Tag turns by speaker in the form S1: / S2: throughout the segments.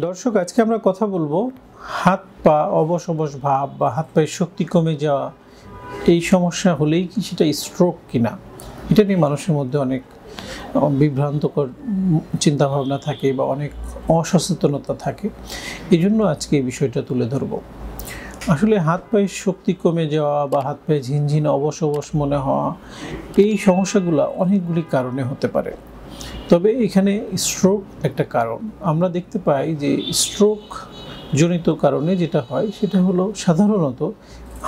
S1: দর্শক, আজকে আমরা কথা বলবো হাত পা অবশ অবশ ভাব বা হাত পায়ের শক্তি কমে যাওয়া এই সমস্যা হলেই কি সেটা স্ট্রোক কিনা। এটা নিয়ে মানুষের মধ্যে অনেক বিভ্রান্তকর চিন্তাভাবনা থাকে বা অনেক অসচেতনতা থাকে। এই জন্য আজকে এই বিষয়টা তুলে ধরব। আসলে হাত পায়ের শক্তি কমে যাওয়া বা হাত পায়ে ঝিনঝিন অবশ অবশ মনে হওয়া এই সমস্যাগুলো অনেকগুলি কারণে হতে পারে। তবে এখানে স্ট্রোক একটা কারণ। আমরা দেখতে পাই যে স্ট্রোক জনিত কারণে যেটা হয় সেটা হলো সাধারণত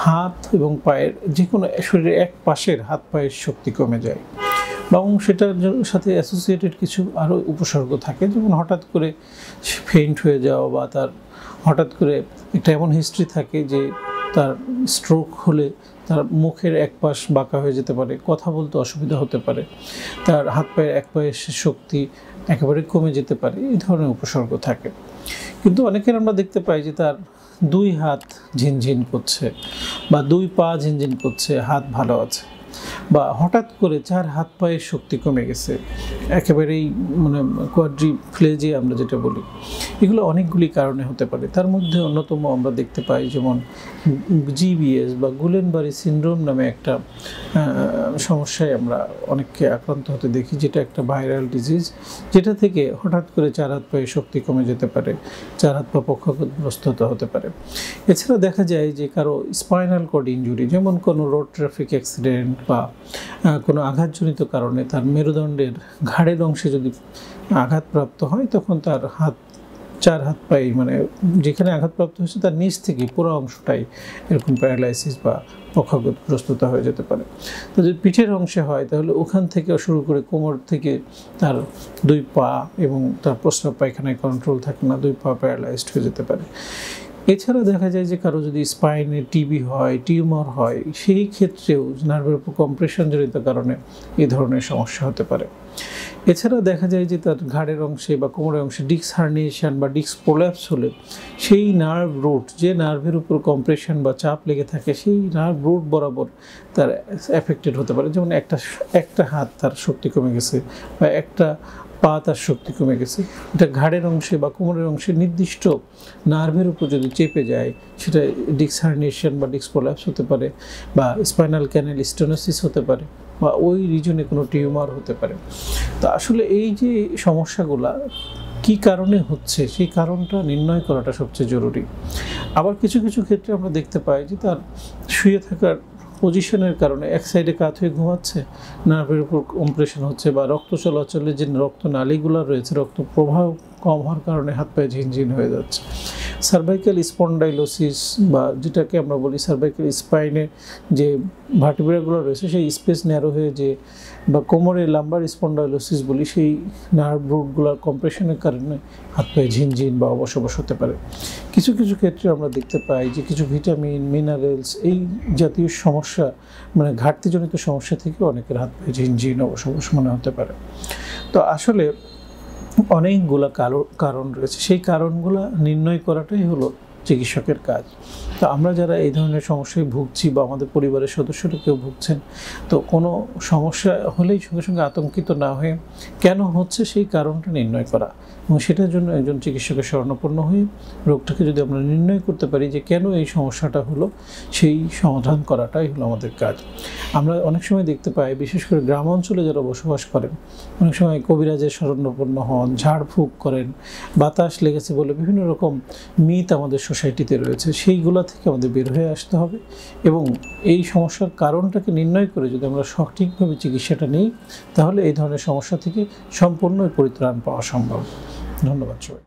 S1: হাত এবং পায়ের যে কোনো শরীরের এক পাশের হাত পায়ের শক্তি কমে যায় এবং সেটার সাথে অ্যাসোসিয়েটেড কিছু আরও উপসর্গ থাকে, যেমন হঠাৎ করে ফেইন্ট হয়ে যাওয়া বা তার হঠাৎ করে একটা এমন হিস্ট্রি থাকে যে তার স্ট্রোক হলে তার মুখের এক পাশ বাঁকা হয়ে যেতে পারে, কথা বলতে অসুবিধা হতে পারে, তার হাত পায়ের এক পায়ের শক্তি একেবারে কমে যেতে পারে। এই ধরনের উপসর্গ থাকে। কিন্তু অনেকের আমরা দেখতে পাই যে তার দুই হাত ঝিনঝিন করছে বা দুই পা ঝিনঝিন করছে, হাত ভালো আছে, বা হঠাৎ করে চার হাত পায়ের শক্তি কমে গেছে, একেবারেই মানে কোয়াড্রিপ্লেজিয়া আমরা যেটা বলি। এগুলো অনেকগুলি কারণে হতে পারে। তার মধ্যে অন্যতম আমরা দেখতে পাই যেমন জিবিএস বা গুলেনবারি সিনড্রোম নামে একটা সমস্যায় আমরা অনেককে আক্রান্ত হতে দেখি, যেটা একটা ভাইরাল ডিজিজ, যেটা থেকে হঠাৎ করে চার হাত পায়ের শক্তি কমে যেতে পারে, চার হাত পা পক্ষাঘাতগ্রস্ত হতে পারে। এছাড়া দেখা যায় যে কারো স্পাইনাল কর্ড ইনজুরি, যেমন কোনো রোড ট্রাফিক অ্যাক্সিডেন্ট বা কোনো আঘাতজনিত কারণে তার মেরুদণ্ডের ঘাড়ের অংশে যদি আঘাতপ্রাপ্ত হয়, তখন তার চার হাত পায়ে মানে যেখানে আঘাতপ্রাপ্ত হয়েছে তার নিচ থেকে পুরো অংশটাই এরকম প্যারালাইসিস বা পক্ষাঘাতগ্রস্ততা হয়ে যেতে পারে। তো যদি পিঠের অংশে হয় তাহলে ওখান থেকে শুরু করে কোমর থেকে তার দুই পা এবং তার প্রস্রাব পায়খানায় কন্ট্রোল থাকে না, দুই পা প্যারালাইজড হয়ে যেতে পারে। এছাড়া দেখা যায় যে কারো যদি স্পাইনে টিবি হয়, টিউমার হয়, সেই ক্ষেত্রেও নার্ভের উপর কম্প্রেশনজনিত কারণে এই ধরনের সমস্যা হতে পারে। এছাড়া দেখা যায় যে তার ঘাড়ের অংশে বা কোমরের অংশে ডিস্ক হার্নিয়েশন বা ডিস্ক প্রোল্যাপস হলে সেই নার্ভ রুট, যে নার্ভের উপর কম্প্রেশন বা চাপ লেগে থাকে, সেই নার্ভ রুট বরাবর তার এফেক্টেড হতে পারে। যেমন একটা হাত তার শক্তি কমে গেছে বা একটা পা তার শক্তি কমে গেছে, এটা ঘাড়ের অংশে বা কোমরের অংশে নির্দিষ্ট নার্ভের উপর যদি চেপে যায়, সেটা ডিস্ক হার্নিয়েশন বা ডিস্ক প্রোল্যাপস হতে পারে, বা স্পাইনাল ক্যানেল স্টেনোসিস হতে পারে, বা ওই রিজনে কোনো টিউমার হতে পারে। তো আসলে এই যে সমস্যাগুলা কী কারণে হচ্ছে, সেই কারণটা নির্ণয় করাটা সবচেয়ে জরুরি। আবার কিছু কিছু ক্ষেত্রে আমরা দেখতে পাই যে তার শুয়ে থাকার পজিশনের কারণে এক সাইডে কাত হয়ে ঘুমাচ্ছে, নার্ভের উপর কম্প্রেশন হচ্ছে, বা রক্ত চলাচলে যে রক্তনালীগুলো রয়েছে, রক্ত প্রবাহ কম হওয়ার কারণে হাত পায়ে ঝিনঝিন হয়ে যাচ্ছে। সার্ভাইকাল স্পন্ডাইলোসিস বা যেটাকে আমরা বলি সার্ভাইকাল স্পাইনে যে ভার্টিব্রাগুলো রয়েছে সেই স্পেস ন্যারো হয়ে যে, বা কোমরে লাম্বার স্পন্ডাইলোসিস বলি, সেই নার্ভ রুটগুলোর কম্প্রেশনের কারণে হাত পায়ে ঝিনঝিন বা অবশ অবশ হতে পারে। কিছু কিছু ক্ষেত্রে আমরা দেখতে পাই যে কিছু ভিটামিন, মিনারেলস এই জাতীয় সমস্যা মানে ঘাটতিজনিত সমস্যা থেকে অনেকের হাত পায়ে ঝিনঝিন অবশ অবশ মনে হতে পারে। তো আসলে অনেকগুলো কারণ রয়েছে, সেই কারণগুলো নির্ণয় করাটাই হলো চিকিৎসকের কাজ। তো আমরা যারা এই ধরনের সমস্যায় ভুগছি বা আমাদের পরিবারের সদস্যরা কেউ ভুগছেন, তো কোনো সমস্যা হলেই সঙ্গে সঙ্গে আতঙ্কিত না হয়ে কেন হচ্ছে সেই কারণটা নির্ণয় করা, এবং সেটার জন্য একজন চিকিৎসকের শরণাপন্ন হয়ে রোগটাকে যদি আমরা নির্ণয় করতে পারি যে কেন এই সমস্যাটা হলো, সেই সমাধান করাটাই হলো আমাদের কাজ। আমরা অনেক সময় দেখতে পাই, বিশেষ করে গ্রাম অঞ্চলে যারা বসবাস করেন, অনেক সময় কবিরাজের শরণাপন্ন হন, ঝাড়ফুঁক করেন, বাতাস লেগেছে বলে বিভিন্ন রকম মিথ আমাদের সোসাইটিতে রয়েছে, সেইগুলো থেকে আমাদের বের হয়ে আসতে হবে এবং এই সমস্যার কারণটাকে নির্ণয় করে যদি আমরা সঠিকভাবে চিকিৎসাটা নিই, তাহলে এই ধরনের সমস্যা থেকে সম্পূর্ণ পরিত্রাণ পাওয়া সম্ভব। ধন্যবাদ সবাই।